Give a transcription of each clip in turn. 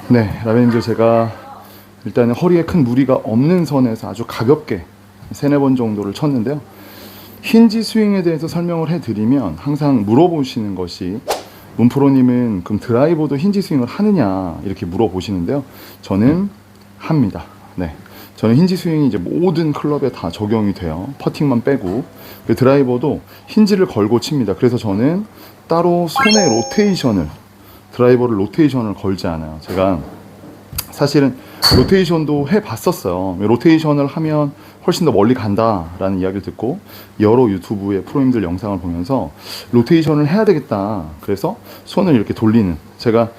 네, 라벤님들 제가 일단은 허리에 큰 무리가 없는 선에서 아주 가볍게 3-4번 정도를 쳤는데요. 힌지 스윙에 대해서 설명을 해드리면 항상 물어보시는 것이 문프로님은 그럼 드라이버도 힌지 스윙을 하느냐 이렇게 물어보시는데요. 저는 합니다. 네, 저는 힌지 스윙이 이제 모든 클럽에 다 적용이 돼요. 퍼팅만 빼고. 드라이버도 힌지를 걸고 칩니다. 그래서 저는 따로 손에 로테이션을, 드라이버를 로테이션을 걸지 않아요. 제가 사실은 로테이션도 해봤었어요. 로테이션을 하면 훨씬 더 멀리 간다라는 이야기를 듣고 여러 유튜브의 프로님들 영상을 보면서 로테이션을 해야 되겠다. 그래서 손을 이렇게 돌리는, 제가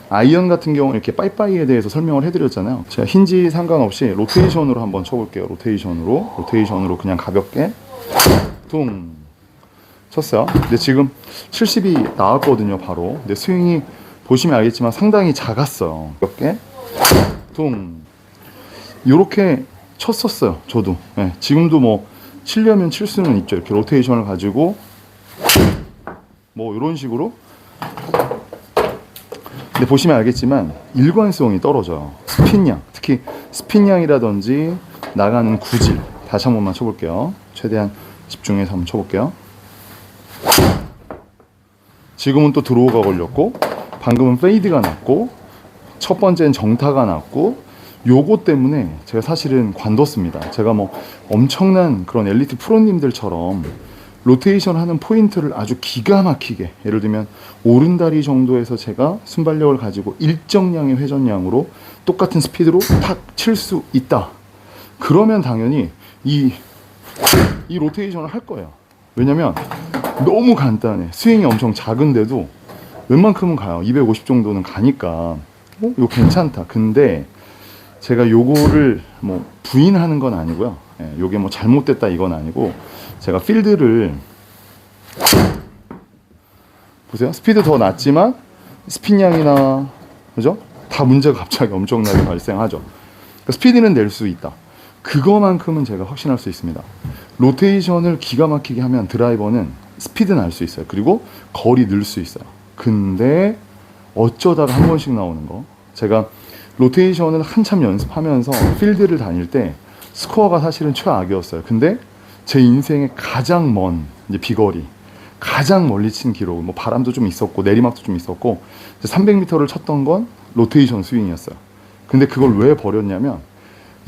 아이언 같은 경우는 이렇게 빠이빠이에 대해서 설명을 해드렸잖아요. 제가 힌지 상관없이 로테이션으로 한번 쳐볼게요. 로테이션으로 그냥 가볍게 둥 쳤어요. 근데 지금 70이 나왔거든요, 바로. 근데 스윙이 보시면 알겠지만 상당히 작았어요. 가볍게 둥 요렇게 쳤었어요, 저도. 네, 지금도 뭐 치려면 칠 수는 있죠. 이렇게 로테이션을 가지고 뭐 이런 식으로. 근데 보시면 알겠지만 일관성이 떨어져요. 스핀량, 특히 스핀량이라든지 나가는 구질. 다시 한 번만 쳐볼게요. 최대한 집중해서 한번 쳐볼게요. 지금은 또 드로우가 걸렸고, 방금은 페이드가 났고, 첫 번째는 정타가 났고, 요거 때문에 제가 사실은 관뒀습니다. 제가 뭐 엄청난 그런 엘리트 프로님들처럼 로테이션 하는 포인트를 아주 기가 막히게, 예를 들면 오른다리 정도에서 제가 순발력을 가지고 일정량의 회전량으로 똑같은 스피드로 탁 칠 수 있다. 그러면 당연히 이 로테이션을 할 거예요. 왜냐면 너무 간단해. 스윙이 엄청 작은데도 웬만큼은 가요. 250 정도는 가니까 이거 괜찮다. 근데 제가 요거를 뭐 부인하는 건 아니고요. 요게 뭐 잘못됐다 이건 아니고, 제가 필드를 보세요. 스피드 더 낮지만 스핀량이나 그죠? 다 문제가 갑자기 엄청나게 발생하죠. 그러니까 스피드는 낼 수 있다. 그거만큼은 제가 확신할 수 있습니다. 로테이션을 기가 막히게 하면 드라이버는 스피드 날 수 있어요. 그리고 거리 늘 수 있어요. 근데 어쩌다가 한 번씩 나오는 거, 제가 로테이션을 한참 연습하면서 필드를 다닐 때 스코어가 사실은 최악이었어요. 근데 제 인생의 가장 먼 이제 비거리, 가장 멀리 친 기록, 뭐 바람도 좀 있었고 내리막도 좀 있었고 300m를 쳤던 건 로테이션 스윙이었어요. 근데 그걸 왜 버렸냐면,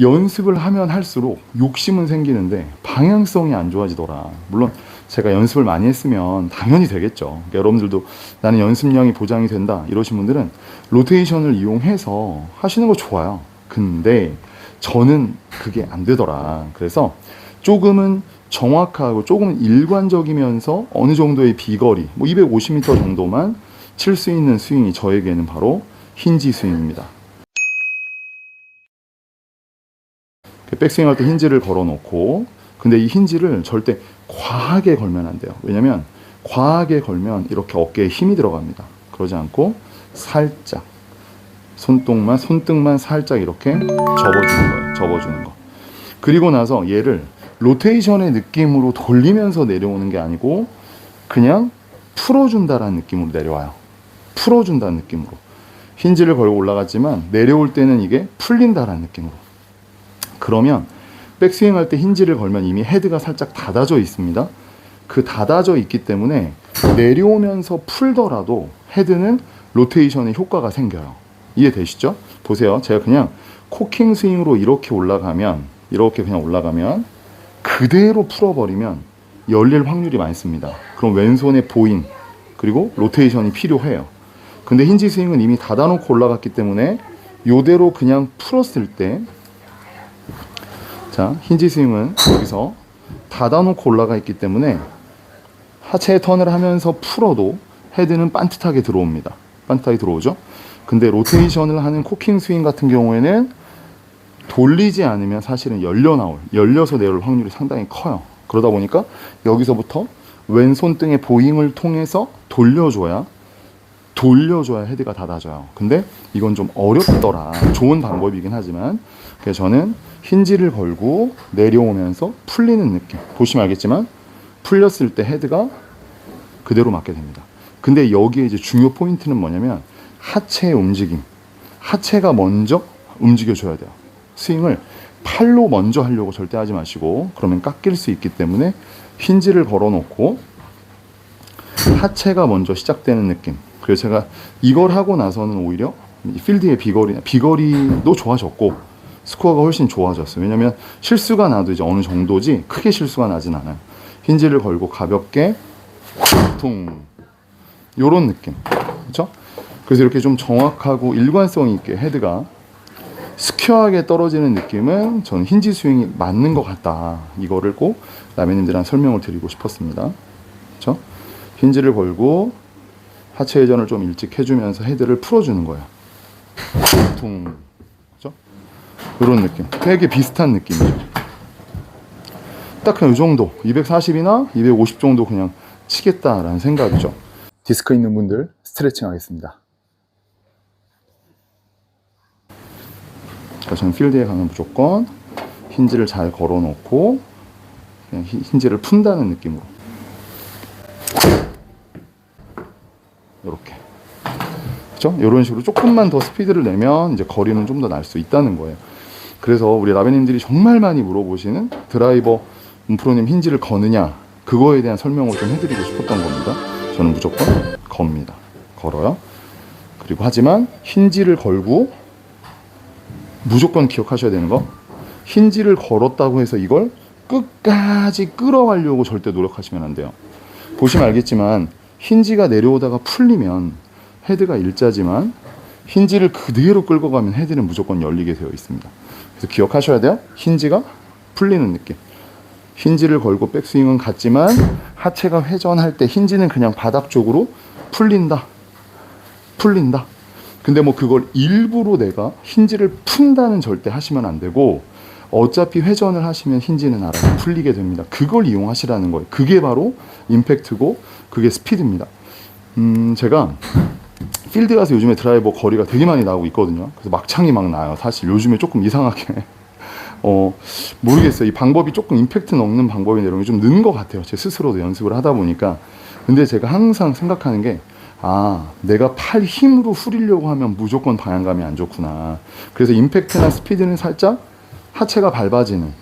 연습을 하면 할수록 욕심은 생기는데 방향성이 안 좋아지더라. 물론 제가 연습을 많이 했으면 당연히 되겠죠. 그러니까 여러분들도 나는 연습량이 보장이 된다 이러신 분들은 로테이션을 이용해서 하시는 거 좋아요. 근데 저는 그게 안 되더라. 그래서 조금은 정확하고 조금은 일관적이면서 어느 정도의 비거리, 뭐 250m 정도만 칠 수 있는 스윙이 저에게는 바로 힌지 스윙입니다. 백스윙 할 때 힌지를 걸어놓고, 근데 이 힌지를 절대 과하게 걸면 안 돼요. 왜냐면 과하게 걸면 이렇게 어깨에 힘이 들어갑니다. 그러지 않고 살짝 손등만 살짝 이렇게 접어주는 거예요. 접어주는 거. 그리고 나서 얘를 로테이션의 느낌으로 돌리면서 내려오는 게 아니고 그냥 풀어준다라는 느낌으로 내려와요. 풀어준다는 느낌으로. 힌지를 걸고 올라갔지만 내려올 때는 이게 풀린다라는 느낌으로. 그러면 백스윙 할 때 힌지를 걸면 이미 헤드가 살짝 닫아져 있습니다. 그 닫아져 있기 때문에 내려오면서 풀더라도 헤드는 로테이션의 효과가 생겨요. 이해되시죠? 보세요. 제가 그냥 코킹 스윙으로 이렇게 올라가면, 이렇게 그냥 올라가면 그대로 풀어버리면 열릴 확률이 많습니다. 그럼 왼손의 보잉 그리고 로테이션이 필요해요. 근데 힌지 스윙은 이미 닫아놓고 올라갔기 때문에 이대로 그냥 풀었을 때, 자, 힌지 스윙은 여기서 닫아놓고 올라가 있기 때문에 하체 턴을 하면서 풀어도 헤드는 반듯하게 들어옵니다. 반듯하게 들어오죠. 근데 로테이션을 하는 코킹 스윙 같은 경우에는 돌리지 않으면 사실은 열려서 내려올 확률이 상당히 커요. 그러다 보니까 여기서부터 왼손등의 보잉을 통해서 돌려줘야 헤드가 닫아져요. 근데 이건 좀 어렵더라. 좋은 방법이긴 하지만, 그래서 저는 힌지를 걸고 내려오면서 풀리는 느낌. 보시면 알겠지만 풀렸을 때 헤드가 그대로 맞게 됩니다. 근데 여기에 이제 중요 포인트는 뭐냐면 하체의 움직임. 하체가 먼저 움직여줘야 돼요. 스윙을 팔로 먼저 하려고 절대 하지 마시고, 그러면 깎일 수 있기 때문에 힌지를 걸어놓고 하체가 먼저 시작되는 느낌. 그래서 제가 이걸 하고 나서는 오히려 필드의 비거리도 좋아졌고 스코어가 훨씬 좋아졌어요. 왜냐면 실수가 나도 이제 어느 정도지 크게 실수가 나진 않아요. 힌지를 걸고 가볍게 퉁, 요런 느낌, 그렇죠? 그래서 이렇게 좀 정확하고 일관성 있게 헤드가 스퀘어하게 떨어지는 느낌은 저는 힌지 스윙이 맞는 것 같다. 이거를 꼭 라면님들한테 설명을 드리고 싶었습니다. 그렇죠? 힌지를 걸고 하체 회전을 좀 일찍 해주면서 헤드를 풀어주는 거예요. 퉁, 그렇죠? 이런 느낌, 되게 비슷한 느낌이죠. 딱 그냥 이 정도, 240이나 250 정도 그냥 치겠다라는 생각이죠. 디스크 있는 분들 스트레칭 하겠습니다. 저는 필드에 가면 무조건 힌지를 잘 걸어놓고 그냥 힌지를 푼다는 느낌으로 이렇게, 그렇죠? 이런 식으로 조금만 더 스피드를 내면 이제 거리는 좀 더 날 수 있다는 거예요. 그래서 우리 라벤님들이 정말 많이 물어보시는 드라이버 문프로님 힌지를 거느냐, 그거에 대한 설명을 좀 해드리고 싶었던 겁니다. 저는 무조건 겁니다. 걸어요. 그리고 하지만 힌지를 걸고 무조건 기억하셔야 되는 거, 힌지를 걸었다고 해서 이걸 끝까지 끌어가려고 절대 노력하시면 안 돼요. 보시면 알겠지만 힌지가 내려오다가 풀리면 헤드가 일자지만 힌지를 그대로 끌고 가면 헤드는 무조건 열리게 되어 있습니다. 그래서 기억하셔야 돼요. 힌지가 풀리는 느낌. 힌지를 걸고 백스윙은 같지만 하체가 회전할 때 힌지는 그냥 바닥 쪽으로 풀린다. 근데 뭐 그걸 일부러 내가 힌지를 푼다는 절대 하시면 안 되고, 어차피 회전을 하시면 힌지는 알아서 풀리게 됩니다. 그걸 이용하시라는 거예요. 그게 바로 임팩트고 그게 스피드입니다. 제가 필드 가서 요즘에 드라이버 거리가 되게 많이 나오고 있거든요. 그래서 막창이 막 나요. 사실 요즘에 조금 이상하게 모르겠어요. 이 방법이 조금 임팩트 넣는 방법이 내용이 좀 는 것 같아요. 제 스스로도 연습을 하다 보니까. 근데 제가 항상 생각하는 게, 내가 팔 힘으로 후리려고 하면 무조건 방향감이 안 좋구나. 그래서 임팩트나 스피드는 살짝 하체가 밟아지는,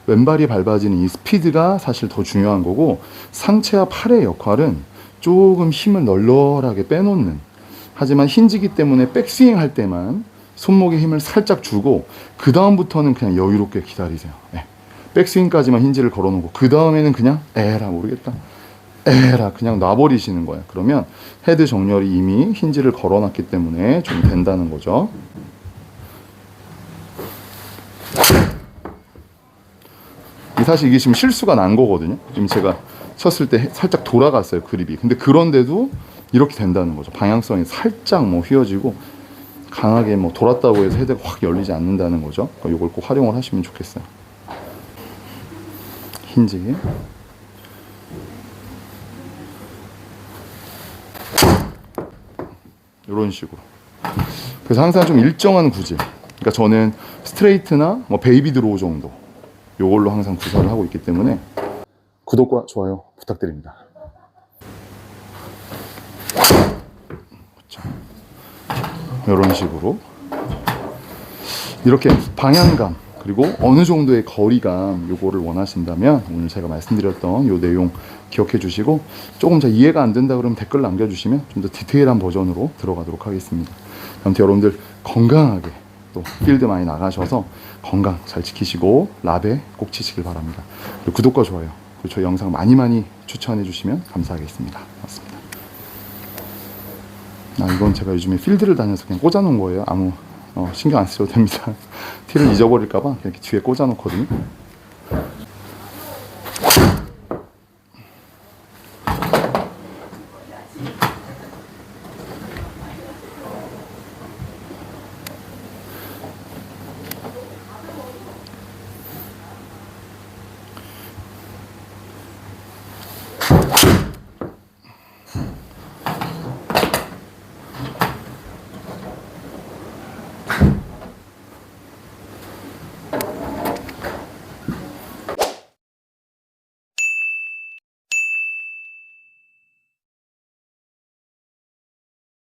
왼발이 밟아지는 이 스피드가 사실 더 중요한 거고, 상체와 팔의 역할은 조금 힘을 널널하게 빼놓는, 하지만 힌지기 때문에 백스윙 할 때만 손목에 힘을 살짝 주고 그 다음부터는 그냥 여유롭게 기다리세요. 백스윙까지만 힌지를 걸어놓고 그 다음에는 그냥 모르겠다, 그냥 놔버리시는 거예요. 그러면 헤드 정렬이 이미 힌지를 걸어놨기 때문에 좀 된다는 거죠. 사실 이게 지금 실수가 난 거거든요. 지금 제가 쳤을 때 살짝 돌아갔어요, 그립이. 근데 그런데도 이렇게 된다는 거죠. 방향성이 살짝 뭐 휘어지고 강하게 뭐 돌았다고 해서 헤드가 확 열리지 않는다는 거죠. 이걸 꼭 활용을 하시면 좋겠어요. 힌지. 이런 식으로. 그래서 항상 좀 일정한 구질. 그러니까 저는 스트레이트나 뭐 베이비 드로우 정도, 요걸로 항상 구사를 하고 있기 때문에 구독과 좋아요 부탁드립니다. 이런 식으로 이렇게 방향감 그리고 어느 정도의 거리감, 요거를 원하신다면 오늘 제가 말씀드렸던 요 내용 기억해 주시고, 조금 잘 이해가 안 된다 그러면 댓글 남겨주시면 좀 더 디테일한 버전으로 들어가도록 하겠습니다. 아무튼 여러분들 건강하게 또 필드 많이 나가셔서 건강 잘 지키시고 라베 꼭 치시길 바랍니다. 그리고 구독과 좋아요, 그리고 저희 영상 많이 추천해 주시면 감사하겠습니다. 고맙습니다. 이건 제가 요즘에 필드를 다녀서 그냥 꽂아놓은 거예요. 아무 신경 안 쓰셔도 됩니다. 티를 잊어버릴까봐 이렇게 뒤에 꽂아놓거든요.